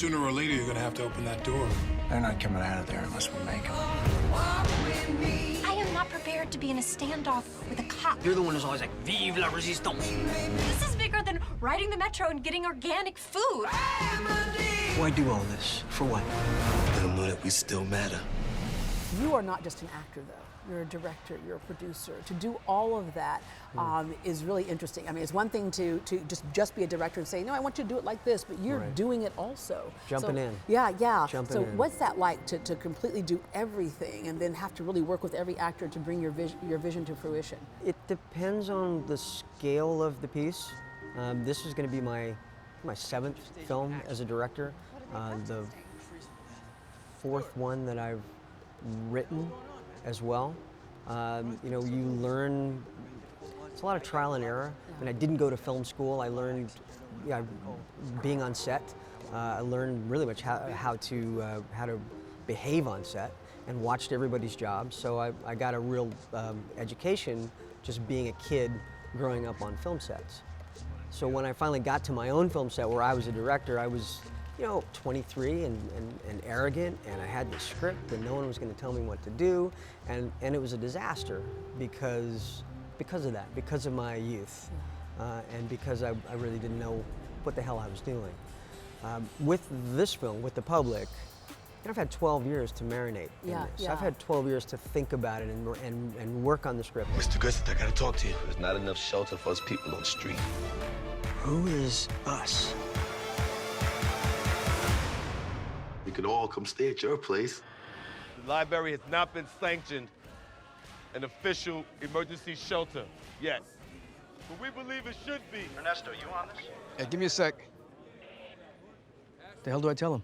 Sooner or later, you're gonna have to open that door. They're not coming out of there unless we make them. I am not prepared to be in a standoff with a cop. You're the one who's always like, Vive la resistance. This is bigger than riding the metro and getting organic food. Why do all this? For what? Let them know that we still matter. You are not just an actor, though. You're a director, you're a producer. To do all of that is really interesting. I mean, it's one thing to just be a director and say, no, I want you to do it like this, but you're doing it also. Jumping in. Yeah. Jumping so in. what's that like to completely do everything and then have to really work with every actor to bring your vision to fruition? It depends on the scale of the piece. This is going to be my 7th film as a director. The 4th one that I've written as well. You know, you learn, it's a lot of trial and error. I mean, I didn't go to film school. I learned, being on set. I learned really much how to behave on set and watched everybody's job. So I got a real education just being a kid growing up on film sets. So when I finally got to my own film set where I was a director, I was 23 and arrogant, and I had the script and no one was going to tell me what to do, and it was a disaster because of that, because of my youth, and because I really didn't know what the hell I was doing. With this film, with the public, I've had 12 years to marinate in this. I've had 12 years to think about it and work on the script. Mr. Griffith, I gotta talk to you. There's not enough shelter for us people on the street. Who is us? We could all come stay at your place. The library has not been sanctioned an official emergency shelter yet. But we believe it should be. Ernesto, you on this? Yeah, give me a sec. The hell do I tell him?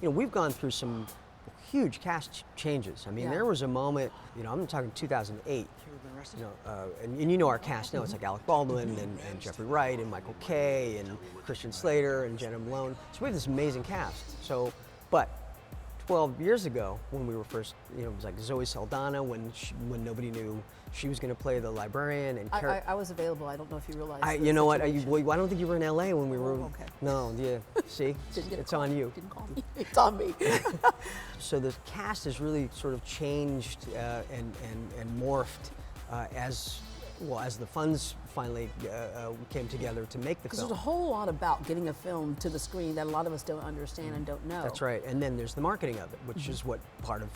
We've gone through some huge cast changes. I mean, there was a moment, I'm talking 2008, and our cast now, it's like Alec Baldwin and Jeffrey Wright and Michael Kay and Christian Slater and Jenna Malone. So we have this amazing cast. So, but 12 years ago, when we were first, it was like Zoe Saldana, when nobody knew she was going to play the librarian. And I was available. I don't know if you realized. You know what? I don't think you were in LA when we were. Oh, okay. No, yeah. See, it's on you. Didn't call me. It's on me. So the cast has really sort of changed and morphed as the funds finally came together to make the film. Because there's a whole lot about getting a film to the screen that a lot of us don't understand and don't know. That's right. And then there's the marketing of it, which is what part of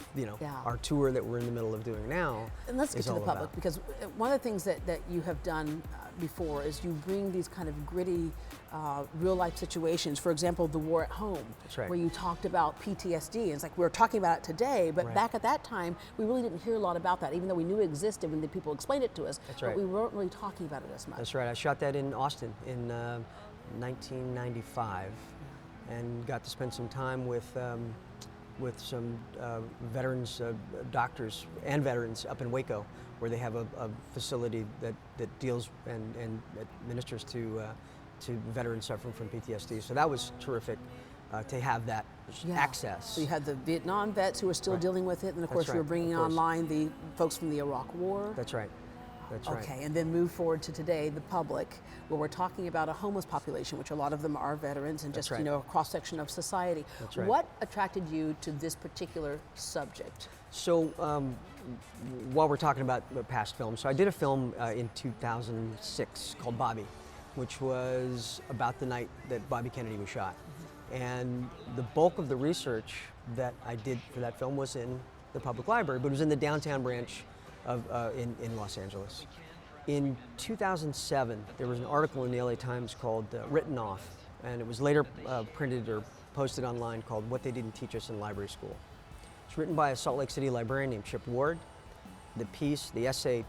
our tour that we're in the middle of doing now. And let's get to the public, because one of the things that you have done before is you bring these kind of gritty, real life situations. For example, the war at home, where you talked about PTSD. And it's like we're talking about it today, but back at that time, we really didn't hear a lot about that, even though we knew it existed when the people explained it to us. That's right. But we weren't really talking about it as much. That's right. I shot that in Austin in 1995, and got to spend some time with some veterans, doctors and veterans up in Waco, where they have a facility that deals and administers to veterans suffering from PTSD. So that was terrific to have that access. So you had the Vietnam vets who are still dealing with it, and of course you were bringing online the folks from the Iraq War. That's right. That's right. Okay, and then move forward to today, the public, where we're talking about a homeless population, which a lot of them are veterans and just, a cross-section of society. That's right. What attracted you to this particular subject? So, while we're talking about past films, so I did a film in 2006 called Bobby, which was about the night that Bobby Kennedy was shot. And the bulk of the research that I did for that film was in the public library, but it was in the downtown branch in Los Angeles. In 2007, there was an article in the LA Times called Written Off, and it was later printed or posted online, called What They Didn't Teach Us in Library School. It's written by a Salt Lake City librarian named Chip Ward. The essay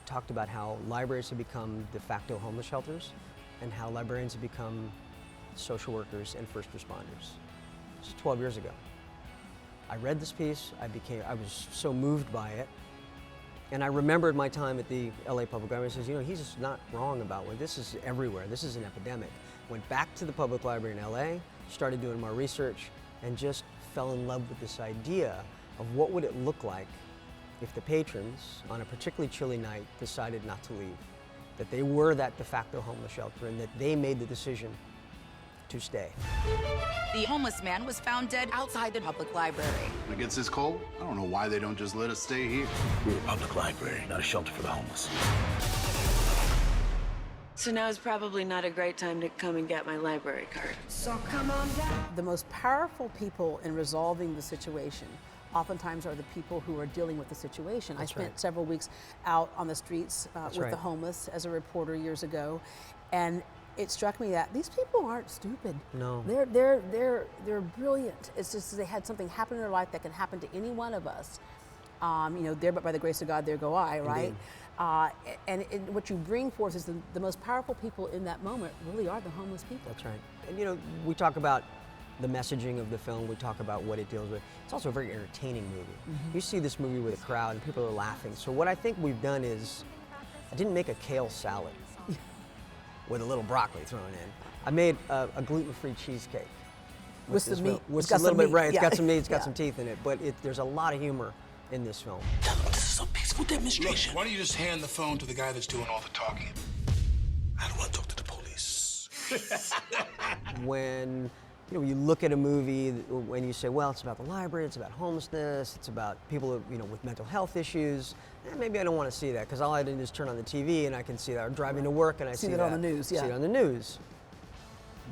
talked about how libraries have become de facto homeless shelters and how librarians have become social workers and first responders. This is 12 years ago. I read this piece, I was so moved by it. And I remembered my time at the LA Public Library. I says, he's just not wrong about when this is everywhere. This is an epidemic. Went back to the public library in LA, started doing more research, and just fell in love with this idea of what would it look like if the patrons, on a particularly chilly night, decided not to leave. that they were that de facto homeless shelter and that they made the decision to stay. The homeless man was found dead outside the public library. When it gets this cold, I don't know why they don't just let us stay here. We're a public library, not a shelter for the homeless. So now is probably not a great time to come and get my library card. So come on down. The most powerful people in resolving the situation oftentimes are the people who are dealing with the situation. I spent several weeks out on the streets with the homeless as a reporter years ago, and it struck me that these people aren't stupid. No. They're brilliant. It's just they had something happen in their life that can happen to any one of us. There but by the grace of God, there go I, right? And what you bring forth is the most powerful people in that moment really are the homeless people. That's right. And we talk about the messaging of the film, we talk about what it deals with. It's also a very entertaining movie. You see this movie with a crowd and people are laughing. So what I think we've done is, I didn't make a kale salad with a little broccoli thrown in. I made a gluten-free cheesecake. With the meat. With a little bit, right, it's got some meat, it's got some teeth in it, but there's a lot of humor in this film. Tell them this is a peaceful demonstration. Look, why don't you just hand the phone to the guy that's doing all the talking? I don't want to talk to the police. When you look at a movie when you say, well, it's about the library, it's about homelessness, it's about people with mental health issues, maybe I don't want to see that because all I did is turn on the TV and I can see that. I'm driving to work and I see that on the news. See it on the news.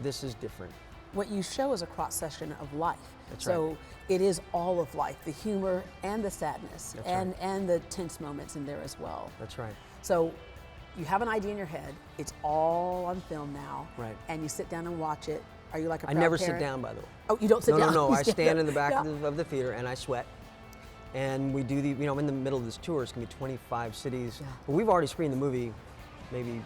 This is different. What you show is a cross-section of life. That's so right. It is all of life, the humor and the sadness, That's and right. and the tense moments in there as well. That's right. So you have an idea in your head. It's all on film now. Right. And you sit down and watch it. Are you like a proud I never parent? sit down, by the way. Oh, you don't sit down? No. You I stand in the back Yeah. of the theater and I sweat. And we do I'm in the middle of this tour. It's going to be 25 cities. Yeah. But we've already screened the movie maybe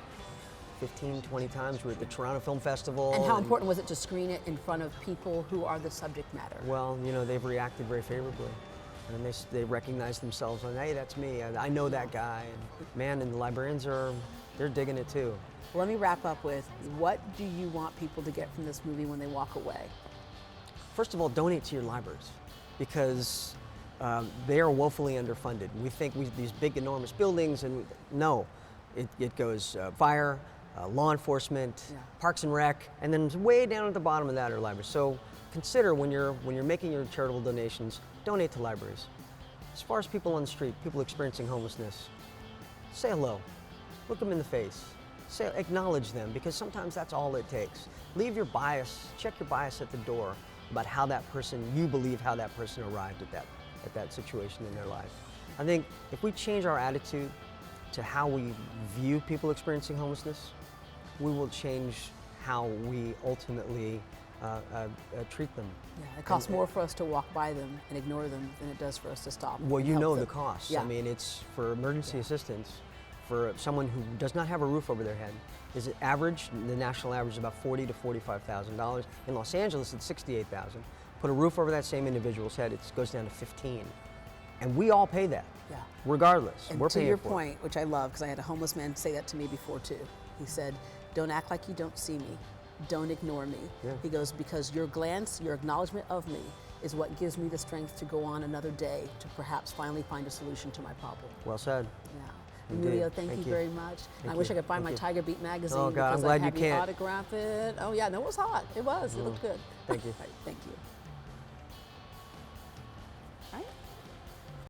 15, 20 times. We're at the Toronto Film Festival. And how important was it to screen it in front of people who are the subject matter? Well, they've reacted very favorably. And they recognize themselves on, hey, that's me. I know that guy. And the librarians they're digging it too. Let me wrap up with, what do you want people to get from this movie when they walk away? First of all, donate to your libraries because they are woefully underfunded. We think these big, enormous buildings, and no, it goes fire, law enforcement, Parks and Rec, and then way down at the bottom of that are libraries. So consider when you're making your charitable donations, donate to libraries. As far as people on the street, people experiencing homelessness, say hello, look them in the face. Acknowledge them, because sometimes that's all it takes. Leave your bias, check your bias at the door about how you believe how that person arrived at that situation in their life. I think if we change our attitude to how we view people experiencing homelessness, we will change how we ultimately treat them. Yeah, it costs more for us to walk by them and ignore them than it does for us to stop. Well, and help the them. costs. Yeah. I mean, it's for emergency assistance. For someone who does not have a roof over their head, the national average is about $40,000 to $45,000. In Los Angeles, it's $68,000. Put a roof over that same individual's head, it goes down to $15,000. And we all pay that, regardless. And We're to paying your for point, which I love, because I had a homeless man say that to me before too. He said, don't act like you don't see me. Don't ignore me. Yeah. He goes, because your glance, your acknowledgement of me is what gives me the strength to go on another day to perhaps finally find a solution to my problem. Well said. Yeah. Indeed. Emilio, thank you you very much. Thank I wish you. I could find Thank my you. Tiger Beat magazine Oh, God, I'm because glad I had you me can't. autograph it. Oh yeah, no, it was hot. It was. It looked good. Thank you. Right, thank you.